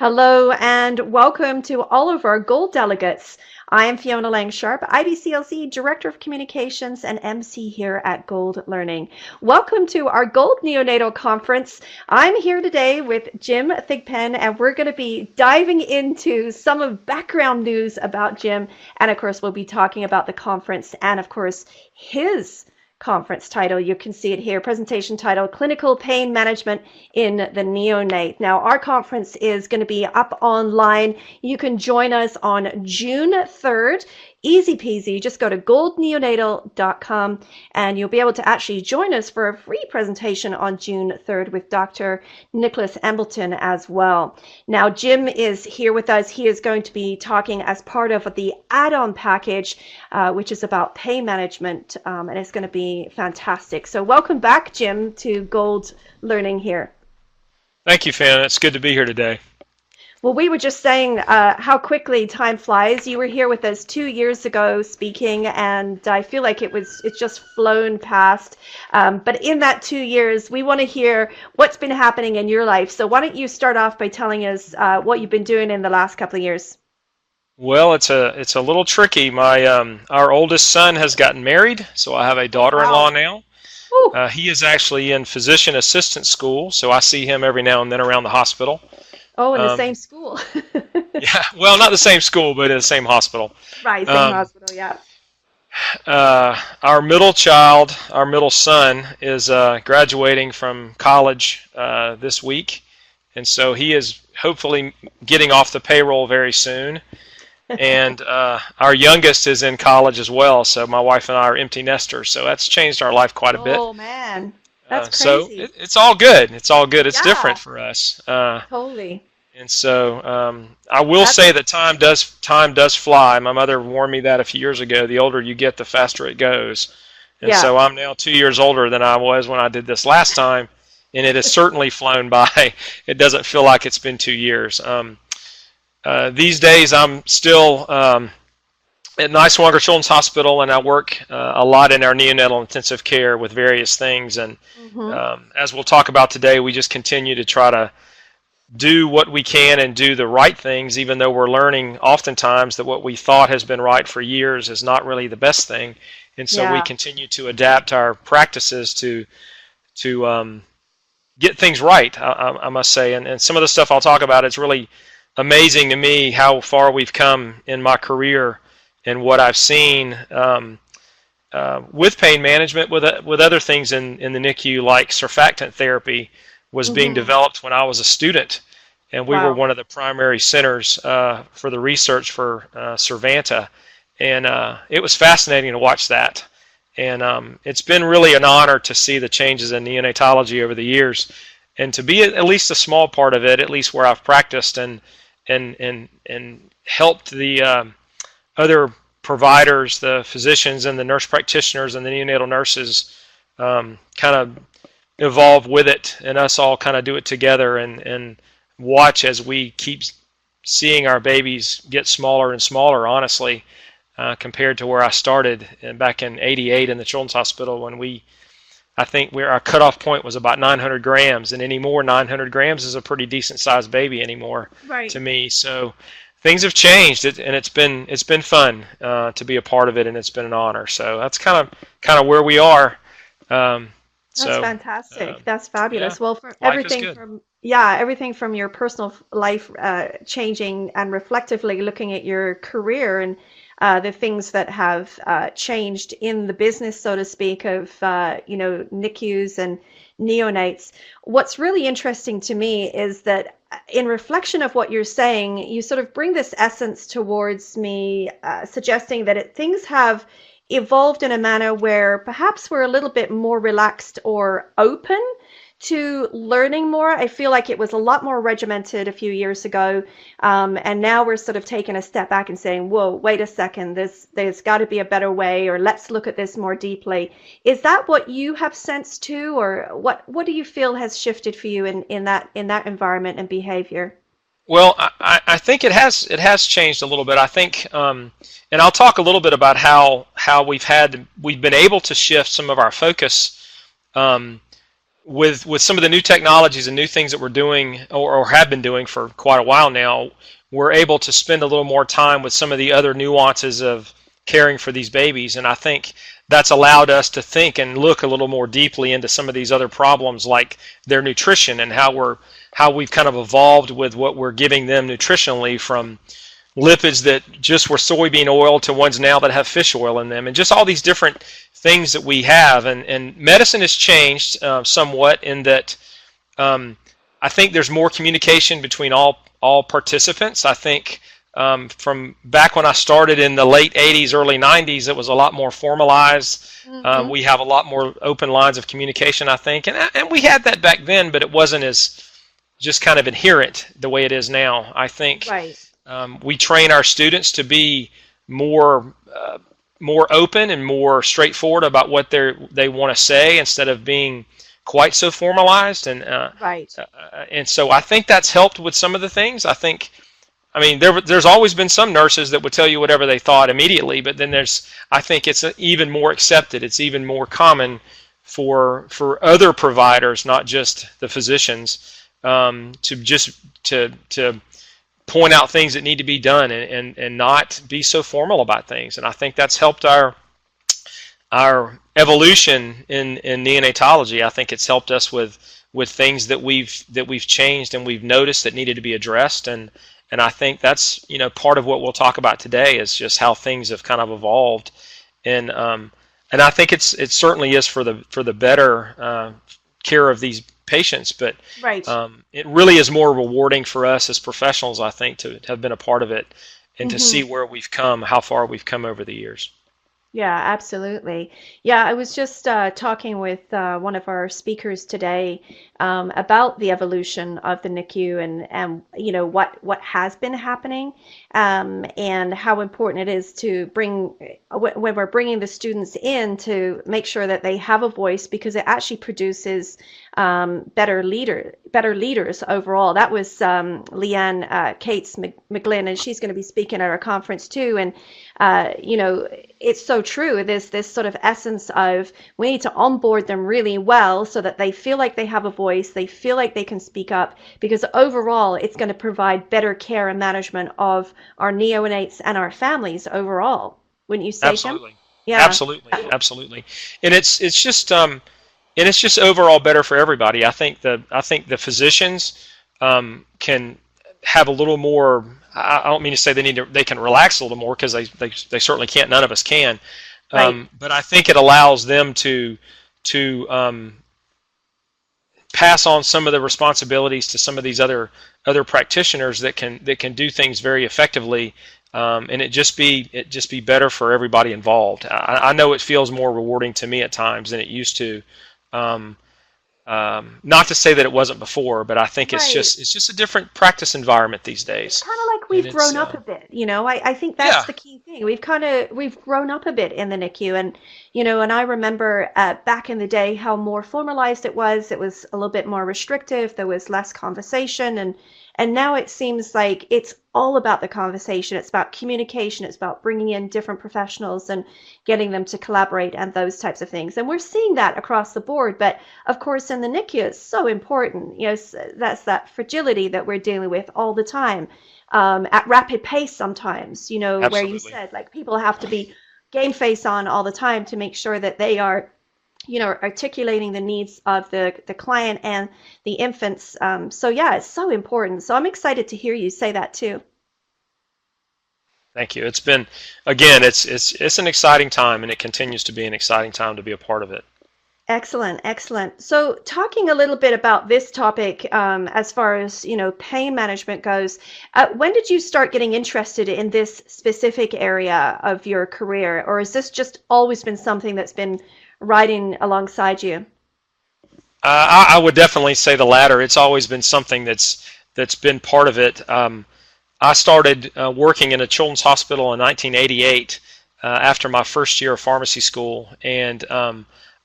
Hello and welcome to all of our Gold delegates. I am Fiona Lang Sharp, IBCLC Director of Communications and MC here at Gold Learning. Welcome to our Gold Neonatal Conference. I'm here today with Jim Thigpen, and we're going to be diving into some of background news about Jim. And of course, we'll be talking about the conference and of course, his conference title. You can see it here, presentation title, Clinical Pain Management in the Neonate. Now, our conference is going to be up online. You can join us on June 3rd. Easy peasy. Just go to goldneonatal.com and you'll be able to actually join us for a free presentation on June 3rd with Dr. Nicholas Embleton as well. Now, Jim is here with us. He is going to be talking as part of the add-on package, which is about pain management, and it's going to be fantastic. So welcome back, Jim, to Gold Learning here. Thank you, Fiona. It's good to be here today. Well, we were just saying how quickly time flies. You were here with us 2 years ago speaking, and I feel like it's just flown past. But in that 2 years, we want to hear what's been happening in your life. So why don't you start off by telling us what you've been doing in the last couple of years? Well, it's a little tricky. Our oldest son has gotten married, so I have a daughter-in-law now. He is actually in physician assistant school, so I see him every now and then around the hospital. Oh, in the same school. Yeah, well, not the same school, but in the same hospital. Right, same hospital, yeah. Our middle son, is graduating from college this week, and so he is hopefully getting off the payroll very soon. And our youngest is in college as well, so my wife and I are empty nesters, so that's changed our life quite a bit. Oh, man. That's crazy. So it's all good. It's all good. It's different for us. Totally. And so I will say that time does fly. My mother warned me that a few years ago. The older you get, the faster it goes. And so I'm now 2 years older than I was when I did this last time, and it has certainly flown by. It doesn't feel like it's been 2 years. These days I'm still at Niswonger Children's Hospital, and I work a lot in our neonatal intensive care with various things. And as we'll talk about today, we just continue to try to do what we can and do the right things, even though we're learning oftentimes that what we thought has been right for years is not really the best thing. And so we continue to adapt our practices to get things right, I must say. And some of the stuff I'll talk about, it's really amazing to me how far we've come in my career and what I've seen with pain management, with other things in the NICU, like surfactant therapy was being developed when I was a student, and we were one of the primary centers for the research for Survanta, and it was fascinating to watch that. And it's been really an honor to see the changes in neonatology over the years, and to be at least a small part of it, at least where I've practiced and helped the other providers, the physicians and the nurse practitioners and the neonatal nurses kind of evolve with it, and us all kind of do it together and watch as we keep seeing our babies get smaller and smaller, honestly, compared to where I started back in '88 in the Children's Hospital, when I think our cutoff point was about 900 grams, and anymore 900 grams is a pretty decent sized baby anymore to me. So things have changed, and it's been fun to be a part of it, and it's been an honor. So that's kind of where we are. That's fantastic. That's fabulous. Well, for everything from your personal life changing, and reflectively looking at your career and the things that have changed in the business, so to speak, of NICUs and neonates. What's really interesting to me is that in reflection of what you're saying, you sort of bring this essence towards me, suggesting that things have evolved in a manner where perhaps we're a little bit more relaxed or open to learning more. I feel like it was a lot more regimented a few years ago, and now we're sort of taking a step back and saying, whoa, wait a second, there's got to be a better way, or let's look at this more deeply. Is that what you have sensed too, or what do you feel has shifted for you in that environment and behavior? Well, I think it has changed a little bit. I think, and I'll talk a little bit about how we've been able to shift some of our focus with some of the new technologies and new things that we're doing or have been doing for quite a while now, we're able to spend a little more time with some of the other nuances of caring for these babies. And I think that's allowed us to think and look a little more deeply into some of these other problems, like their nutrition and how we've kind of evolved with what we're giving them nutritionally, from lipids that just were soybean oil to ones now that have fish oil in them, and just all these different things that we have. And medicine has changed somewhat in that I think there's more communication between all participants. I think from back when I started in the late 80s, early 90s, it was a lot more formalized. Mm-hmm. We have a lot more open lines of communication, I think. And we had that back then, but it wasn't as just kind of inherent the way it is now. I think we train our students to be more open and more straightforward about what they want to say, instead of being quite so formalized. And and so I think that's helped with some of the things. I mean, there's always been some nurses that would tell you whatever they thought immediately, but then I think it's even more accepted. It's even more common for other providers, not just the physicians, to point out things that need to be done and not be so formal about things. And I think that's helped our evolution in neonatology. I think it's helped us with things that we've changed and we've noticed that needed to be addressed. And I think that's part of what we'll talk about today, is just how things have kind of evolved. And I think it certainly is for the better care of these patients, but it really is more rewarding for us as professionals, I think, to have been a part of it and to see where we've come, how far we've come over the years. Yeah, absolutely. Yeah, I was just talking with one of our speakers today about the evolution of the NICU and what has been happening, and how important it is to bring, when we're bringing the students in, to make sure that they have a voice, because it actually produces better leaders overall. That was Leanne Cates McGlynn, and she's going to be speaking at our conference too. And it's so true. There's this sort of essence of, we need to onboard them really well so that they feel like they have a voice, they feel like they can speak up, because overall it's going to provide better care and management of our neonates and our families overall. Wouldn't you say, Absolutely. Tim? Yeah. Absolutely. And it's just overall better for everybody. I think the physicians can have a little more. I don't mean to say they can relax a little more, because they certainly can't. None of us can. But I think it allows them to pass on some of the responsibilities to some of these other practitioners that can do things very effectively. And it just be better for everybody involved. I know it feels more rewarding to me at times than it used to. Not to say that it wasn't before, but I think it's just a different practice environment these days. It's kind of like we've grown up a bit, I think that's the key thing. We've grown up a bit in the NICU, and I remember back in the day how more formalized it was. It was a little bit more restrictive. There was less conversation, and now it seems like it's all about the conversation. It's about communication. It's about bringing in different professionals and getting them to collaborate and those types of things. And we're seeing that across the board. But of course, in the NICU, it's so important. That's that fragility that we're dealing with all the time, at rapid pace sometimes, Absolutely. Where you said, like, people have to be game face on all the time to make sure that they are articulating the needs of the client and the infants. So yeah, it's so important. So I'm excited to hear you say that too. Thank you. It's been, again, it's an exciting time, and it continues to be an exciting time to be a part of it. Excellent. So talking a little bit about this topic, as far as, pain management goes, when did you start getting interested in this specific area of your career? Or has this just always been something that's been riding alongside you? I would definitely say the latter. It's always been something that's been part of it. I started working in a children's hospital in 1988 after my first year of pharmacy school, and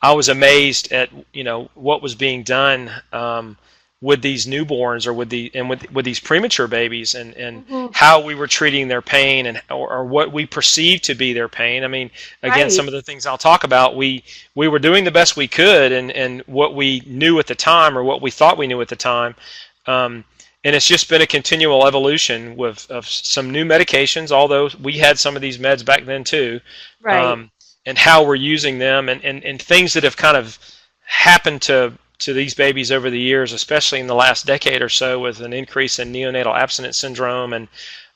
I was amazed at what was being done with these newborns or with these premature babies, and Hmm. how we were treating their pain, and or what we perceived to be their pain. I mean, again, some Right. of the things I'll talk about, we were doing the best we could, and what we knew at the time, or what we thought we knew at the time. And it's just been a continual evolution with of some new medications, although we had some of these meds back then too, Right. um, and how we're using them, and things that have kind of happened to these babies over the years, especially in the last decade or so, with an increase in neonatal abstinence syndrome, um,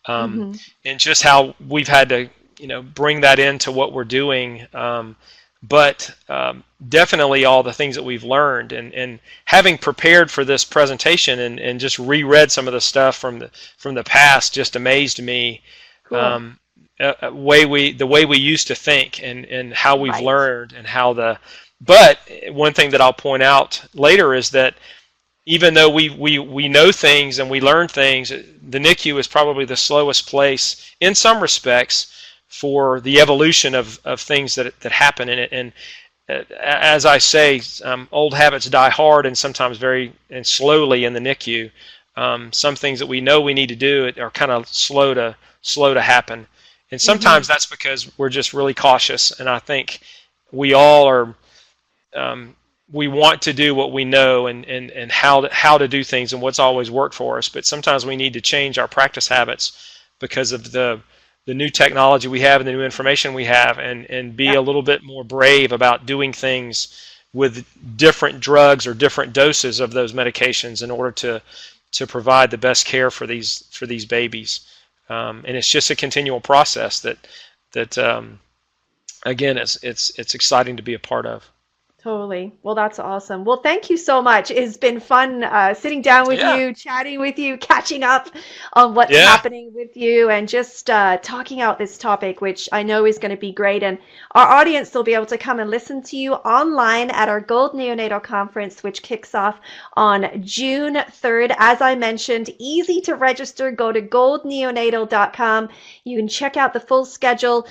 Hmm. and just how we've had to, bring that into what we're doing. But definitely all the things that we've learned, and having prepared for this presentation, and just reread some of the stuff from the past, just amazed me. Cool. um, the way we used to think, and how we've Right. learned, and how the but one thing that I'll point out later is that even though we know things and we learn things, the NICU is probably the slowest place in some respects for the evolution of things that happen in it. And as I say, old habits die hard, and sometimes very and slowly in the NICU. Some things that we know we need to do are kind of slow to happen, and Hmm. sometimes that's because we're just really cautious. And I think we all are. Um, we want to do what we know, and how to do things, and what's always worked for us. But sometimes we need to change our practice habits because of the new technology we have and the new information we have, and be Yeah. a little bit more brave about doing things with different drugs or different doses of those medications in order to provide the best care for these babies. And it's just a continual process that again, it's exciting to be a part of. Totally. Well, that's awesome. Well, thank you so much. It's been fun sitting down with Yeah, you, chatting with you, catching up on what's yeah. happening with you, and just talking out this topic, which I know is going to be great. And our audience will be able to come and listen to you online at our Gold Neonatal Conference, which kicks off on June 3rd. As I mentioned, easy to register. Go to goldneonatal.com. You can check out the full schedule.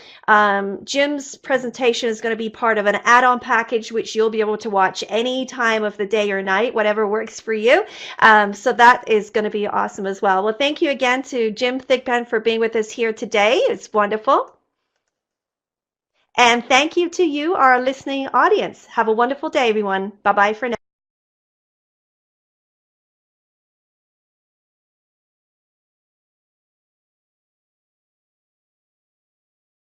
Jim's presentation is going to be part of an add-on package, which you'll be able to watch any time of the day or night, whatever works for you. So that is going to be awesome as well. Well, thank you again to Jim Thigpen for being with us here today. It's wonderful. And thank you to you, our listening audience. Have a wonderful day, everyone. Bye bye for now.